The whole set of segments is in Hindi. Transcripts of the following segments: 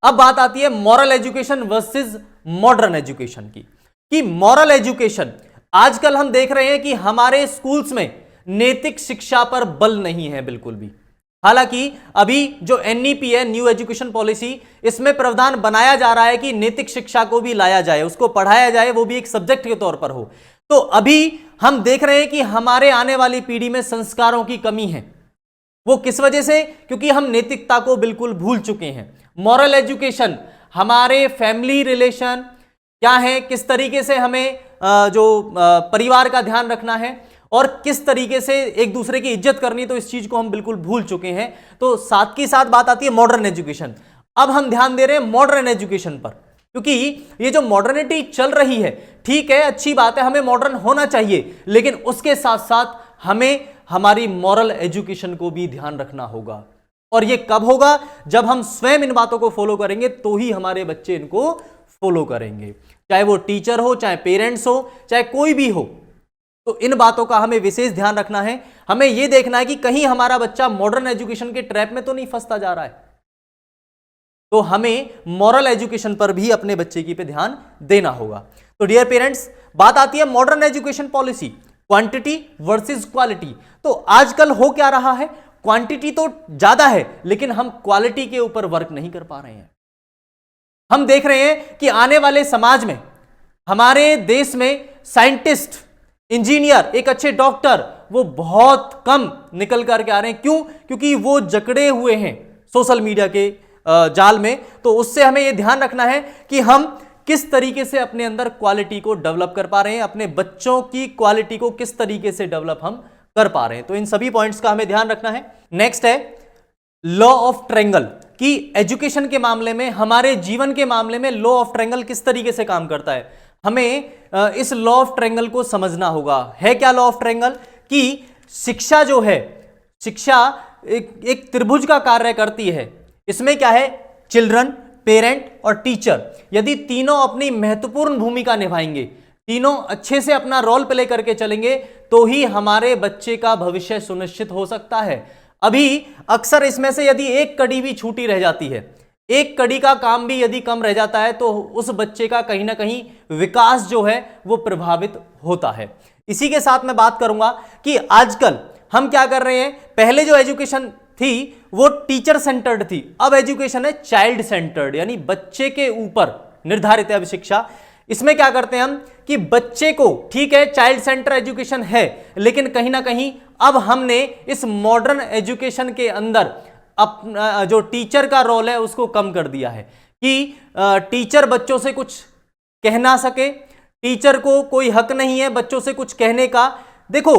अब बात आती है moral education versus modern education की, कि मॉरल एजुकेशन आजकल हम देख रहे हैं कि हमारे स्कूल्स में नैतिक शिक्षा पर बल नहीं है बिल्कुल भी। हालांकि अभी जो एनईपी है, न्यू एजुकेशन पॉलिसी, इसमें प्रावधान बनाया जा रहा है कि नैतिक शिक्षा को भी लाया जाए, उसको पढ़ाया जाए, वो भी एक सब्जेक्ट के तौर पर हो। तो अभी हम देख रहे हैं कि हमारे आने वाली पीढ़ी में संस्कारों की कमी है। वो किस वजह से? क्योंकि हम नैतिकता को बिल्कुल भूल चुके हैं। मॉरल एजुकेशन, हमारे फैमिली रिलेशन क्या है, किस तरीके से हमें परिवार का ध्यान रखना है और किस तरीके से एक दूसरे की इज्जत करनी, तो इस चीज को हम बिल्कुल भूल चुके हैं। तो साथ की साथ बात आती है मॉडर्न एजुकेशन। अब हम ध्यान दे रहे हैं मॉडर्न एजुकेशन पर, क्योंकि ये जो मॉडर्निटी चल रही है, ठीक है, अच्छी बात है, हमें मॉडर्न होना चाहिए, लेकिन उसके साथ साथ हमें हमारी मॉरल एजुकेशन को भी ध्यान रखना होगा। और ये कब होगा? जब हम स्वयं इन बातों को फॉलो करेंगे तो ही हमारे बच्चे इनको फॉलो करेंगे, चाहे वो टीचर हो, चाहे पेरेंट्स हो, चाहे कोई भी हो। तो इन बातों का हमें विशेष ध्यान रखना है। हमें यह देखना है कि कहीं हमारा बच्चा मॉडर्न एजुकेशन के ट्रैप में तो नहीं फंसता जा रहा है। तो हमें मॉरल एजुकेशन पर भी अपने बच्चे की पे ध्यान देना होगा। तो डियर पेरेंट्स, बात आती है modern education policy, quantity versus quality. तो आजकल हो क्या रहा है, क्वांटिटी तो ज्यादा है लेकिन हम क्वालिटी के ऊपर वर्क नहीं कर पा रहे हैं। हम देख रहे हैं कि आने वाले समाज में, हमारे देश में साइंटिस्ट, इंजीनियर, एक अच्छे डॉक्टर, वो बहुत कम निकल करके आ रहे हैं। क्यों? क्योंकि वो जकड़े हुए हैं सोशल मीडिया के जाल में। तो उससे हमें यह ध्यान रखना है कि हम किस तरीके से अपने अंदर क्वालिटी को डेवलप कर पा रहे हैं, अपने बच्चों की क्वालिटी को किस तरीके से डेवलप हम कर पा रहे हैं। तो इन सभी पॉइंट्स का हमें ध्यान रखना है। नेक्स्ट है लॉ ऑफ ट्रायंगल, कि एजुकेशन के मामले में, हमारे जीवन के मामले में लॉ ऑफ ट्रायंगल किस तरीके से काम करता है। हमें इस लॉ ऑफ ट्रायंगल को समझना होगा। है क्या लॉ ऑफ ट्रायंगल? कि शिक्षा जो है, शिक्षा एक त्रिभुज का कार्य करती है। इसमें क्या है? चिल्ड्रन, पेरेंट और टीचर, यदि तीनों अपनी महत्वपूर्ण भूमिका निभाएंगे, तीनों अच्छे से अपना रोल प्ले करके चलेंगे, तो ही हमारे बच्चे का भविष्य सुनिश्चित हो सकता है। अभी अक्सर इसमें से यदि एक कड़ी भी छूटी रह जाती है, एक कड़ी का काम भी यदि कम रह जाता है, तो उस बच्चे का कहीं ना कहीं विकास जो है वो प्रभावित होता है। इसी के साथ मैं बात करूंगा कि आजकल हम क्या कर रहे हैं। पहले जो एजुकेशन थी वो टीचर सेंटर्ड थी, अब एजुकेशन है चाइल्ड सेंटर्ड, यानी बच्चे के ऊपर निर्धारित है अब शिक्षा। इसमें क्या करते हैं हम कि बच्चे को, ठीक है, चाइल्ड सेंटर एजुकेशन है, लेकिन कहीं ना कहीं अब हमने इस मॉडर्न एजुकेशन के अंदर अपना जो टीचर का रोल है उसको कम कर दिया है, कि टीचर बच्चों से कुछ कह ना सके, टीचर को कोई हक नहीं है बच्चों से कुछ कहने का। देखो,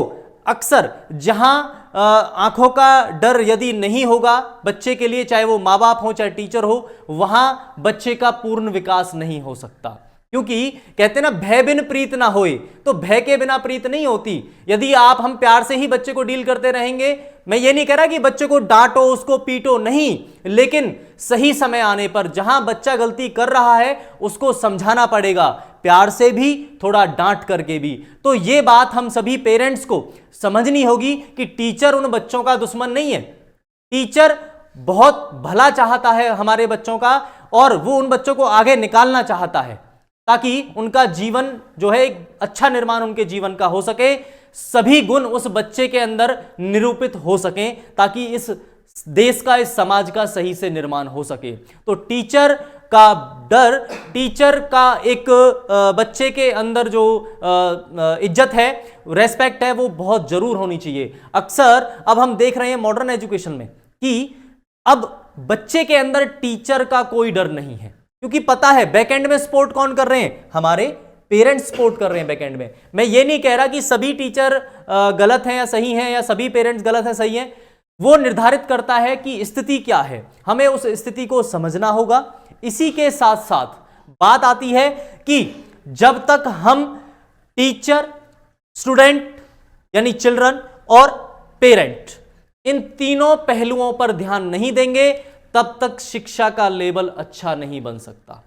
अक्सर जहां आंखों का डर यदि नहीं होगा बच्चे के लिए, चाहे वो माँ बाप हो चाहे टीचर हो, वहां बच्चे का पूर्ण विकास नहीं हो सकता। क्योंकि कहते ना, भय बिन प्रीत ना होए, तो भय के बिना प्रीत नहीं होती। यदि हम प्यार से ही बच्चे को डील करते रहेंगे, मैं ये नहीं कह रहा कि बच्चे को डांटो, उसको पीटो, नहीं, लेकिन सही समय आने पर जहां बच्चा गलती कर रहा है उसको समझाना पड़ेगा, प्यार से भी, थोड़ा डांट करके भी। तो ये बात हम सभी पेरेंट्स को समझनी होगी कि टीचर उन बच्चों का दुश्मन नहीं है। टीचर बहुत भला चाहता है हमारे बच्चों का, और वो उन बच्चों को आगे निकालना चाहता है ताकि उनका जीवन जो है एक अच्छा निर्माण उनके जीवन का हो सके, सभी गुण उस बच्चे के अंदर निरूपित हो सकें, ताकि इस देश का, इस समाज का सही से निर्माण हो सके। तो टीचर का डर, टीचर का एक बच्चे के अंदर जो इज्जत है, रेस्पेक्ट है, वो बहुत जरूर होनी चाहिए। अक्सर अब हम देख रहे हैं मॉडर्न एजुकेशन में कि अब बच्चे के अंदर टीचर का कोई डर नहीं है, क्योंकि पता है बैकएंड में सपोर्ट कौन कर रहे हैं, हमारे पेरेंट्स सपोर्ट कर रहे हैं बैकएंड में। मैं ये नहीं कह रहा कि सभी टीचर गलत हैं या सही हैं, या सभी पेरेंट्स गलत हैं सही हैं, वो निर्धारित करता है कि स्थिति क्या है, हमें उस स्थिति को समझना होगा। इसी के साथ साथ बात आती है कि जब तक हम टीचर, स्टूडेंट यानी चिल्ड्रन और पेरेंट, इन तीनों पहलुओं पर ध्यान नहीं देंगे, तब तक शिक्षा का लेवल अच्छा नहीं बन सकता।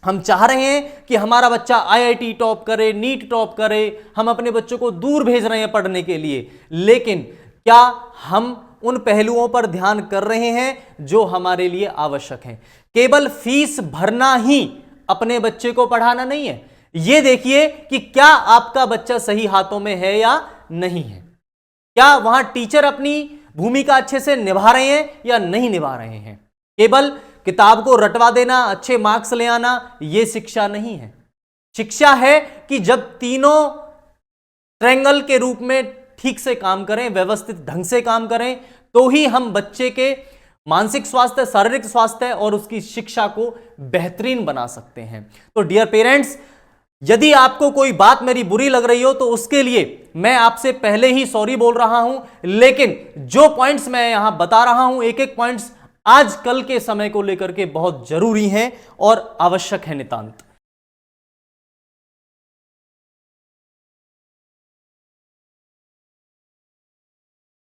हम चाह रहे हैं कि हमारा बच्चा आईआईटी टॉप करे, नीट टॉप करे, हम अपने बच्चों को दूर भेज रहे हैं पढ़ने के लिए, लेकिन क्या हम उन पहलुओं पर ध्यान कर रहे हैं जो हमारे लिए आवश्यक हैं। केवल फीस भरना ही अपने बच्चे को पढ़ाना नहीं है, यह देखिए कि क्या आपका बच्चा सही हाथों में है या नहीं है, क्या वहां टीचर अपनी भूमिका अच्छे से निभा रहे हैं या नहीं निभा रहे हैं। केवल किताब को रटवा देना, अच्छे मार्क्स ले आना, यह शिक्षा नहीं है। शिक्षा है कि जब तीनों ट्रायंगल के रूप में ठीक से काम करें, व्यवस्थित ढंग से काम करें, तो ही हम बच्चे के मानसिक स्वास्थ्य, शारीरिक स्वास्थ्य और उसकी शिक्षा को बेहतरीन बना सकते हैं। तो डियर पेरेंट्स, यदि आपको कोई बात मेरी बुरी लग रही हो तो उसके लिए मैं आपसे पहले ही सॉरी बोल रहा हूं, लेकिन जो पॉइंट्स मैं यहां बता रहा हूं, एक एक पॉइंट्स आज कल के समय को लेकर के बहुत जरूरी हैं और आवश्यक है नितांत।